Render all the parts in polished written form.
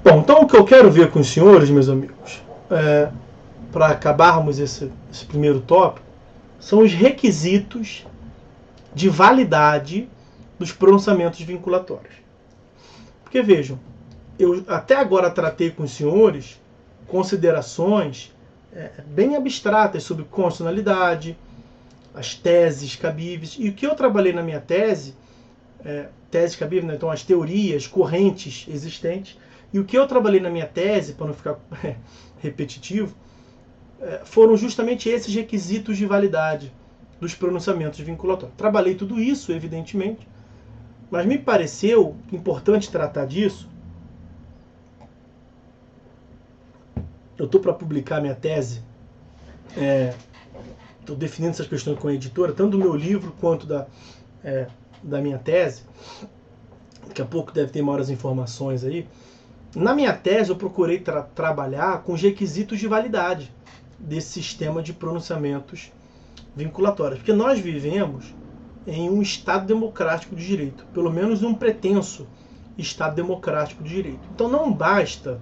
Bom, então o que eu quero ver com os senhores, meus amigos, para acabarmos esse primeiro tópico, são os requisitos de validade dos pronunciamentos vinculatórios. Porque vejam, eu até agora tratei com os senhores considerações bem abstratas sobre constitucionalidade, as teses cabíveis, e o que eu trabalhei na minha tese, teses cabíveis, né? Então as teorias, correntes existentes, e o que eu trabalhei na minha tese, para não ficar repetitivo, foram justamente esses requisitos de validade dos pronunciamentos vinculatórios. Trabalhei tudo isso, evidentemente, mas me pareceu importante tratar disso. Eu estou para publicar minha tese, estou definindo essas questões com a editora, tanto do meu livro quanto da minha tese. Daqui a pouco deve ter maiores informações aí. Na minha tese eu procurei trabalhar com os requisitos de validade desse sistema de pronunciamentos vinculatórios, porque nós vivemos em um Estado democrático de direito, pelo menos um pretenso Estado democrático de direito. Então não basta,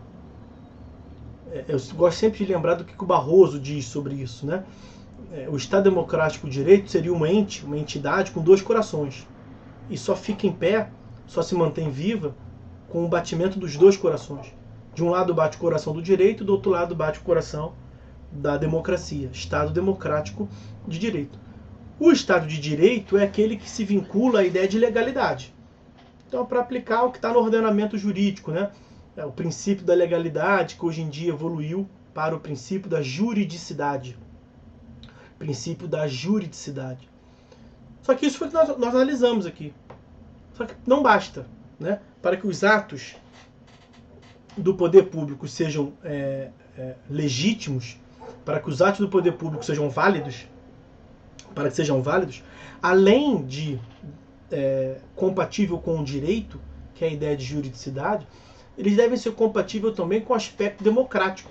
eu gosto sempre de lembrar do que o Barroso diz sobre isso, né? O Estado democrático de direito seria uma entidade com dois corações, e só fica em pé, só se mantém viva com o batimento dos dois corações. De um lado bate o coração do direito, do outro lado bate o coração da democracia, Estado democrático de direito. O Estado de direito é aquele que se vincula à ideia de legalidade. Então, para aplicar o que está no ordenamento jurídico, né? O princípio da legalidade, que hoje em dia evoluiu para o princípio da juridicidade. Princípio da juridicidade. Só que isso foi o que nós analisamos aqui. Só que não basta, né? Para que os atos do poder público sejam legítimos, para que os atos do poder público sejam válidos, além de compatível com o direito, que é a ideia de juridicidade, eles devem ser compatíveis também com o aspecto democrático.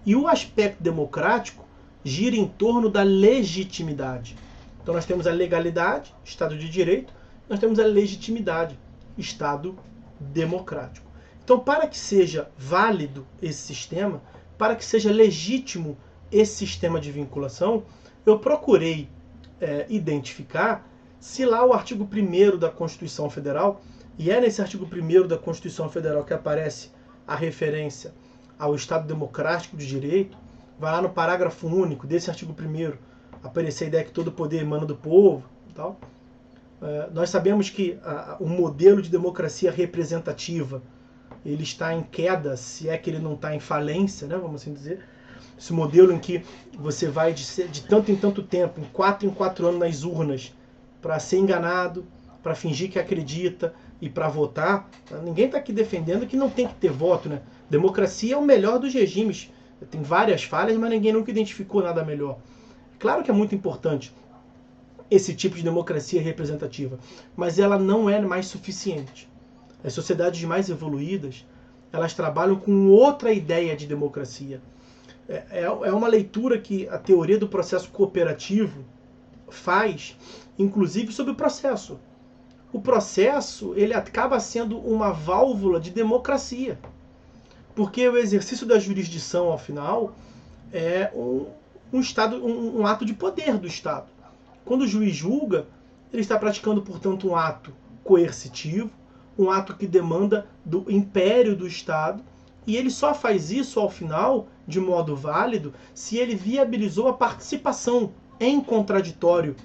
E o aspecto democrático gira em torno da legitimidade. Então nós temos a legalidade, Estado de Direito, nós temos a legitimidade, Estado democrático. Então, para que seja válido esse sistema, para que seja legítimo esse sistema de vinculação, eu procurei identificar se lá o artigo 1º da Constituição Federal, e é nesse artigo 1º da Constituição Federal que aparece a referência ao Estado Democrático de Direito, vai lá no parágrafo único desse artigo 1º, aparecer a ideia que todo poder emana do povo e tal. Nós sabemos que o modelo de democracia representativa ele está em queda, se é que ele não está em falência, né, vamos assim dizer. Esse modelo em que você vai de tanto em tanto tempo, em 4 anos nas urnas, para ser enganado, para fingir que acredita e para votar. Ninguém está aqui defendendo que não tem que ter voto, né? Democracia é o melhor dos regimes. Tem várias falhas, mas ninguém nunca identificou nada melhor. Claro que é muito importante esse tipo de democracia representativa, mas ela não é mais suficiente. As sociedades mais evoluídas, elas trabalham com outra ideia de democracia. É uma leitura que a teoria do processo cooperativo faz, inclusive sobre o processo. O processo, ele acaba sendo uma válvula de democracia, porque o exercício da jurisdição, ao final, é um ato de poder do Estado. Quando o juiz julga, ele está praticando, portanto, um ato coercitivo, um ato que demanda do império do Estado, e ele só faz isso, ao final, de modo válido, se ele viabilizou a participação em contraditório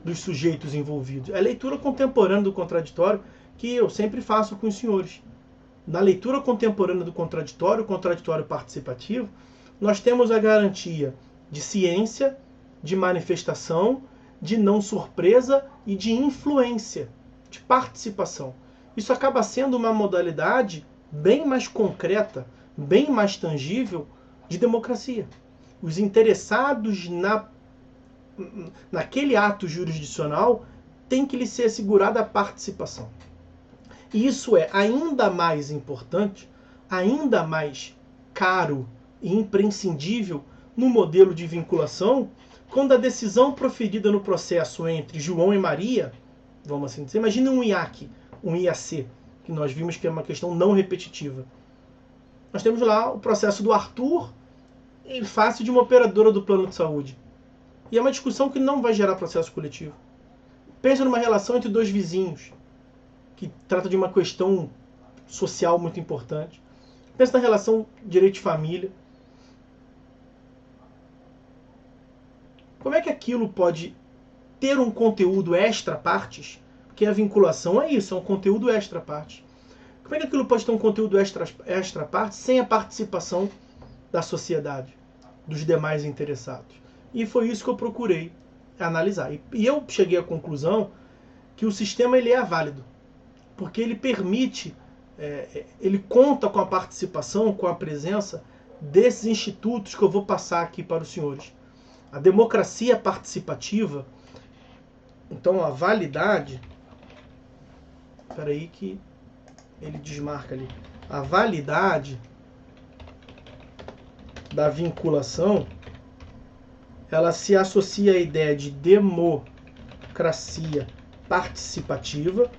dos sujeitos envolvidos. É a leitura contemporânea do contraditório que eu sempre faço com os senhores. Na leitura contemporânea do contraditório, o contraditório participativo, nós temos a garantia de ciência, de manifestação, de não surpresa e de influência, de participação. Isso acaba sendo uma modalidade bem mais concreta, bem mais tangível de democracia. Os interessados naquele ato jurisdicional têm que lhe ser assegurada a participação. E isso é ainda mais importante, ainda mais caro e imprescindível no modelo de vinculação, quando a decisão proferida no processo entre João e Maria, vamos assim dizer, imagine um IAC, um IAC, que nós vimos que é uma questão não repetitiva. Nós temos lá o processo do Arthur em face de uma operadora do plano de saúde. E é uma discussão que não vai gerar processo coletivo. Pensa numa relação entre dois vizinhos, que trata de uma questão social muito importante. Pensa na relação direito de família. Como é que aquilo pode ter um conteúdo extra partes? Porque a vinculação é isso, é um conteúdo extra partes. Como é que aquilo pode ter um conteúdo extra partes sem a participação da sociedade, dos demais interessados? E foi isso que eu procurei analisar. E eu cheguei à conclusão que o sistema ele é válido, porque ele permite, ele conta com a participação, com a presença desses institutos que eu vou passar aqui para os senhores. A democracia participativa, então a validade, espera aí que ele desmarca ali, a validade da vinculação, ela se associa à ideia de democracia participativa,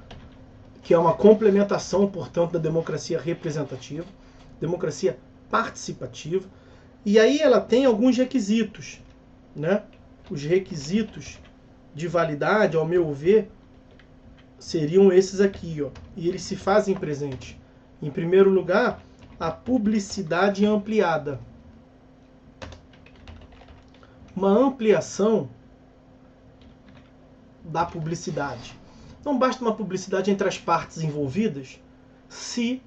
que é uma complementação, portanto, da democracia representativa, democracia participativa, e aí ela tem alguns requisitos, né? Os requisitos de validade, ao meu ver, seriam esses aqui, ó, e eles se fazem presente. Em primeiro lugar, a publicidade ampliada. Uma ampliação da publicidade. Não basta uma publicidade entre as partes envolvidas se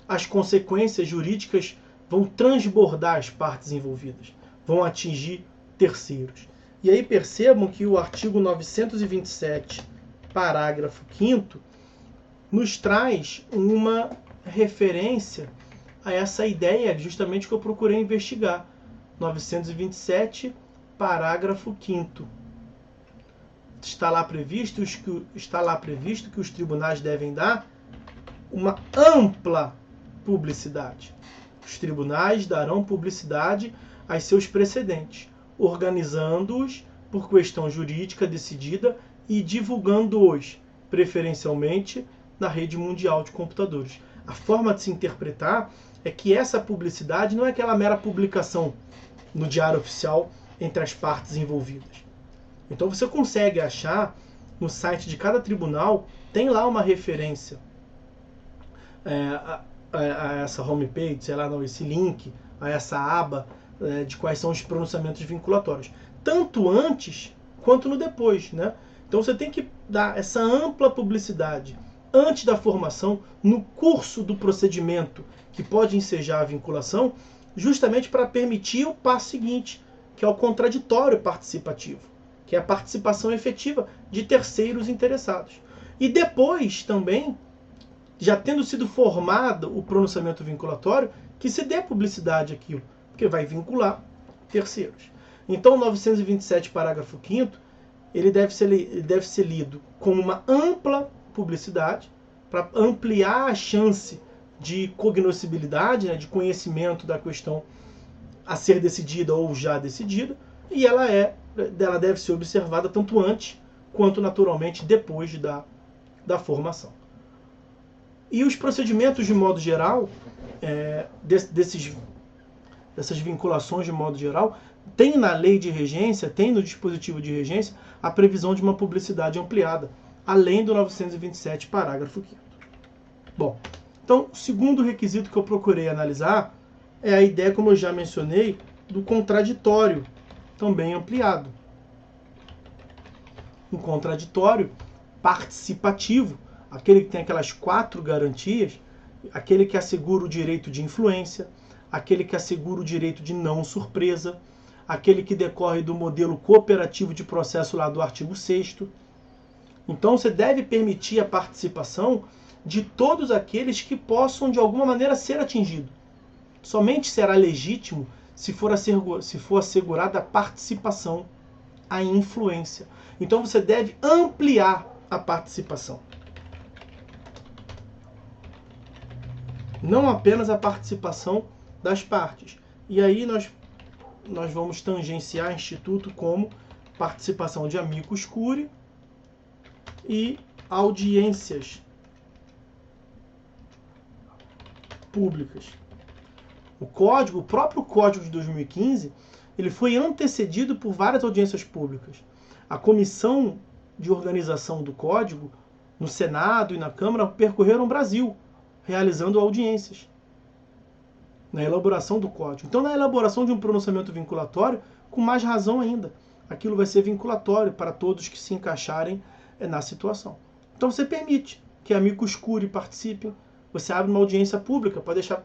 as consequências jurídicas vão transbordar as partes envolvidas, vão atingir terceiros. E aí percebam que o artigo 927, parágrafo 5º, nos traz uma referência a essa ideia justamente que eu procurei investigar. 927, parágrafo 5º. Está lá previsto que os tribunais devem dar uma ampla publicidade. Os tribunais darão publicidade aos seus precedentes, organizando-os por questão jurídica decidida e divulgando-os, preferencialmente, na rede mundial de computadores. A forma de se interpretar é que essa publicidade não é aquela mera publicação no diário oficial entre as partes envolvidas. Então você consegue achar no site de cada tribunal, tem lá uma referência a essa homepage, sei lá, não, esse link, a essa aba de quais são os pronunciamentos vinculatórios. Tanto antes quanto no depois, né? Então você tem que dar essa ampla publicidade antes da formação, no curso do procedimento que pode ensejar a vinculação, justamente para permitir o passo seguinte, que é o contraditório participativo, que é a participação efetiva de terceiros interessados. E depois também, já tendo sido formado o pronunciamento vinculatório, que se dê publicidade àquilo, porque vai vincular terceiros. Então, o 927, parágrafo 5º, ele deve ser lido como uma ampla publicidade, para ampliar a chance de cognoscibilidade, né, de conhecimento da questão a ser decidida ou já decidida, e ela deve ser observada tanto antes quanto naturalmente depois da formação. E os procedimentos de modo geral, dessas vinculações de modo geral, tem na lei de regência, tem no dispositivo de regência, a previsão de uma publicidade ampliada, além do 927, parágrafo 5º. Bom, então, o segundo requisito que eu procurei analisar é a ideia, como eu já mencionei, do contraditório, também ampliado. Um contraditório participativo, aquele que tem aquelas 4 garantias, aquele que assegura o direito de influência, aquele que assegura o direito de não surpresa, aquele que decorre do modelo cooperativo de processo lá do artigo 6º. Então você deve permitir a participação de todos aqueles que possam de alguma maneira ser atingidos. Somente será legítimo se for assegurada a participação, a influência. Então você deve ampliar a participação. Não apenas a participação das partes. E aí nós vamos tangenciar instituto como participação de amicus curiae e audiências públicas. O próprio Código de 2015, ele foi antecedido por várias audiências públicas. A comissão de organização do Código, no Senado e na Câmara, percorreram o Brasil, realizando audiências na elaboração do Código. Então, na elaboração de um pronunciamento vinculatório, com mais razão ainda, aquilo vai ser vinculatório para todos que se encaixarem na situação. Então, você permite que amicus curiae participem, você abre uma audiência pública para deixar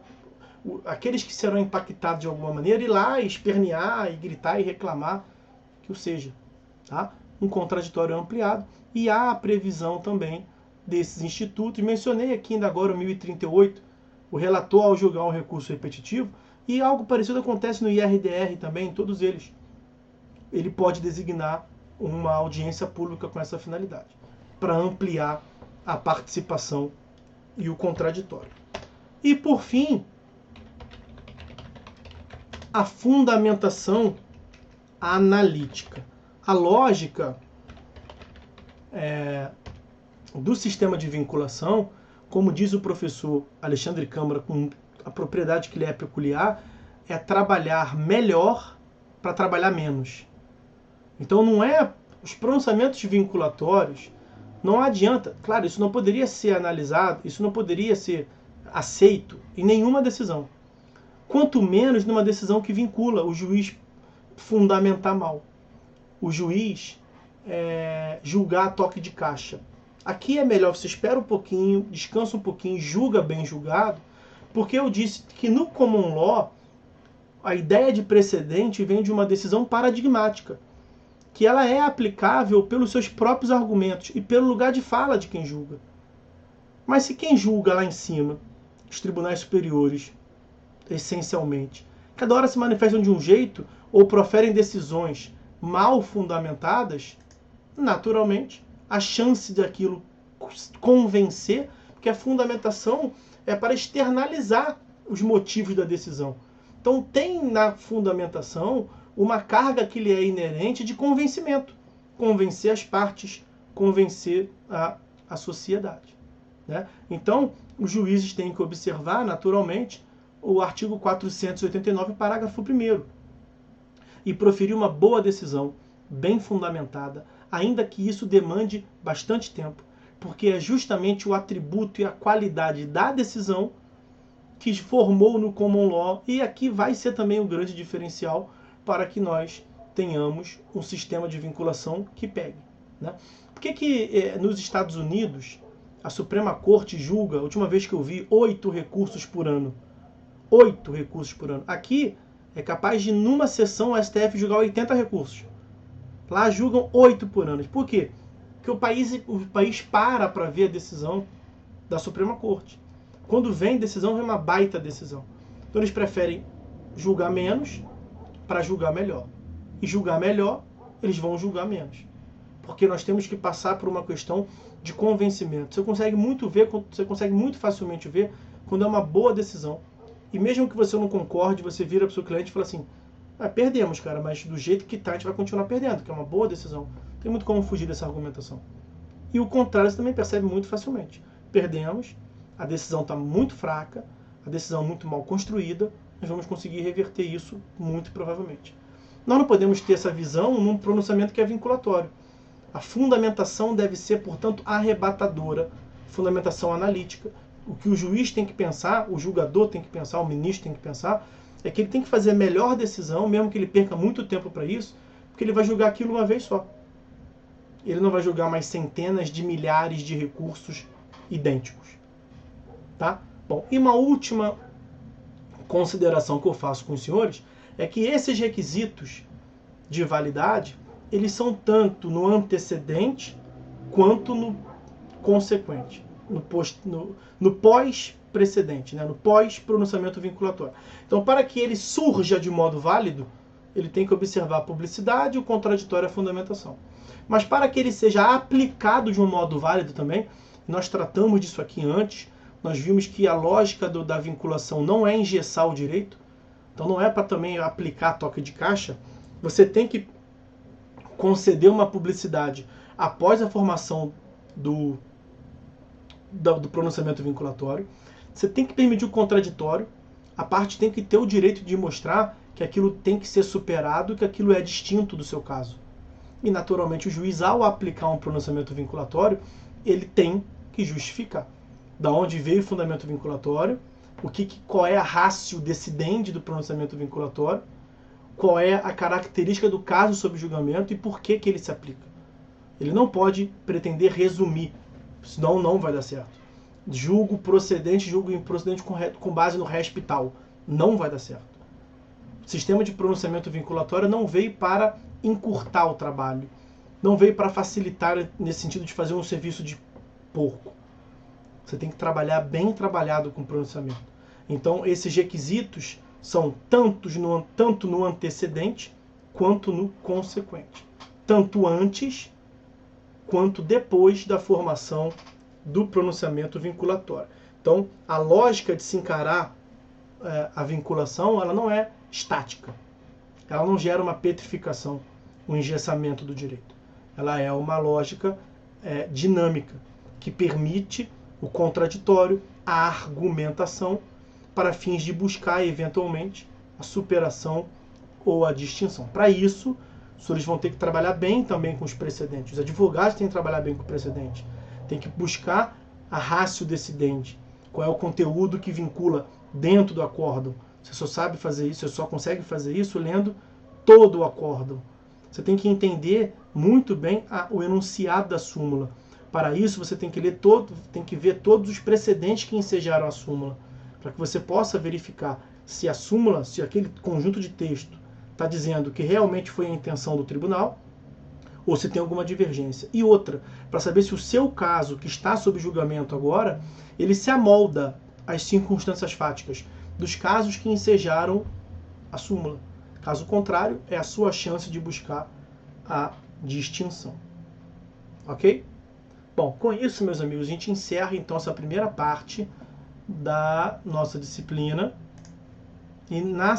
aqueles que serão impactados de alguma maneira ir lá e espernear, e gritar e reclamar, que o seja. Tá? Um contraditório ampliado. E há a previsão também desses institutos. Mencionei aqui ainda agora o 1038, o relator ao julgar um recurso repetitivo, e algo parecido acontece no IRDR também, em todos eles. Ele pode designar uma audiência pública com essa finalidade, para ampliar a participação e o contraditório. E por fim, a fundamentação analítica. A lógica do sistema de vinculação, como diz o professor Alexandre Câmara, com a propriedade que lhe é peculiar, é trabalhar melhor para trabalhar menos. Então não é os pronunciamentos vinculatórios, não adianta, claro, isso não poderia ser analisado, isso não poderia ser aceito em nenhuma decisão. Quanto menos numa decisão que vincula o juiz fundamentar mal. O juiz julgar a toque de caixa. Aqui é melhor você espera um pouquinho, descansa um pouquinho, julga bem julgado, porque eu disse que no common law a ideia de precedente vem de uma decisão paradigmática, que ela é aplicável pelos seus próprios argumentos e pelo lugar de fala de quem julga. Mas se quem julga lá em cima, os tribunais superiores, essencialmente, cada hora se manifestam de um jeito ou proferem decisões mal fundamentadas, naturalmente, a chance daquilo convencer, porque a fundamentação é para externalizar os motivos da decisão. Então tem na fundamentação uma carga que lhe é inerente de convencimento. Convencer as partes, convencer a sociedade. Né? Então, os juízes têm que observar, naturalmente, o artigo 489, parágrafo 1º, e proferir uma boa decisão, bem fundamentada, ainda que isso demande bastante tempo, porque é justamente o atributo e a qualidade da decisão que formou no common law, e aqui vai ser também o grande diferencial para que nós tenhamos um sistema de vinculação que pegue. Né? Por que nos Estados Unidos a Suprema Corte julga, a última vez que eu vi, 8 recursos por ano? 8 recursos por ano. Aqui é capaz de, numa sessão, o STF julgar 80 recursos. Lá julgam 8 por ano. Por quê? Porque o país para ver a decisão da Suprema Corte. Quando vem decisão, vem uma baita decisão. Então eles preferem julgar menos para julgar melhor. E julgar melhor, eles vão julgar menos. Porque nós temos que passar por uma questão de convencimento. Você consegue muito facilmente ver quando é uma boa decisão. E mesmo que você não concorde, você vira para o seu cliente e fala assim: perdemos, cara, mas do jeito que está, a gente vai continuar perdendo, que é uma boa decisão. Não tem muito como fugir dessa argumentação. E o contrário você também percebe muito facilmente. Perdemos, a decisão está muito fraca, a decisão muito mal construída, nós vamos conseguir reverter isso muito provavelmente. Nós não podemos ter essa visão num pronunciamento que é vinculatório. A fundamentação deve ser, portanto, arrebatadora, fundamentação analítica. O que o juiz tem que pensar, o julgador tem que pensar, o ministro tem que pensar, é que ele tem que fazer a melhor decisão, mesmo que ele perca muito tempo para isso, porque ele vai julgar aquilo uma vez só. Ele não vai julgar mais centenas de milhares de recursos idênticos. Tá? Bom, e uma última consideração que eu faço com os senhores é que esses requisitos de validade, eles são tanto no antecedente quanto no consequente, no pós-precedente, né? No pós-pronunciamento vinculatório. Então, para que ele surja de modo válido, ele tem que observar a publicidade, o contraditório e a fundamentação. Mas para que ele seja aplicado de um modo válido também, nós tratamos disso aqui antes, nós vimos que a lógica da vinculação não é engessar o direito, então não é para também aplicar toque de caixa, você tem que conceder uma publicidade após a formação do pronunciamento vinculatório, você tem que permitir o contraditório, a parte tem que ter o direito de mostrar que aquilo tem que ser superado, que aquilo é distinto do seu caso. E, naturalmente, o juiz, ao aplicar um pronunciamento vinculatório, ele tem que justificar. Da onde veio o fundamento vinculatório, qual é a ratio decidente do pronunciamento vinculatório, qual é a característica do caso sob julgamento e por que ele se aplica. Ele não pode pretender resumir, senão não vai dar certo. Julgo procedente, julgo improcedente com base no respital. Não vai dar certo. O sistema de pronunciamento vinculatório não veio para encurtar o trabalho, não veio para facilitar nesse sentido de fazer um serviço de porco. Você tem que trabalhar bem trabalhado com o pronunciamento. Então, esses requisitos são tanto no antecedente quanto no consequente. Tanto antes quanto depois da formação do pronunciamento vinculatório. Então, a lógica de se encarar a vinculação, ela não é estática. Ela não gera uma petrificação, um engessamento do direito. Ela é uma lógica dinâmica, que permite o contraditório, a argumentação, para fins de buscar, eventualmente, a superação ou a distinção. Para isso, os senhores vão ter que trabalhar bem também com os precedentes. Os advogados têm que trabalhar bem com o precedente. Tem que buscar a ratio decidente. Qual é o conteúdo que vincula dentro do acórdão. Você só sabe fazer isso, você só consegue fazer isso lendo todo o acórdão. Você tem que entender muito bem o enunciado da súmula. Para isso, você tem que ver todos os precedentes que ensejaram a súmula, para que você possa verificar se a súmula, se aquele conjunto de texto está dizendo que realmente foi a intenção do tribunal, ou se tem alguma divergência. E outra, para saber se o seu caso, que está sob julgamento agora, ele se amolda às circunstâncias fáticas dos casos que ensejaram a súmula. Caso contrário, é a sua chance de buscar a distinção. Ok? Bom, com isso, meus amigos, a gente encerra então essa primeira parte da nossa disciplina. E na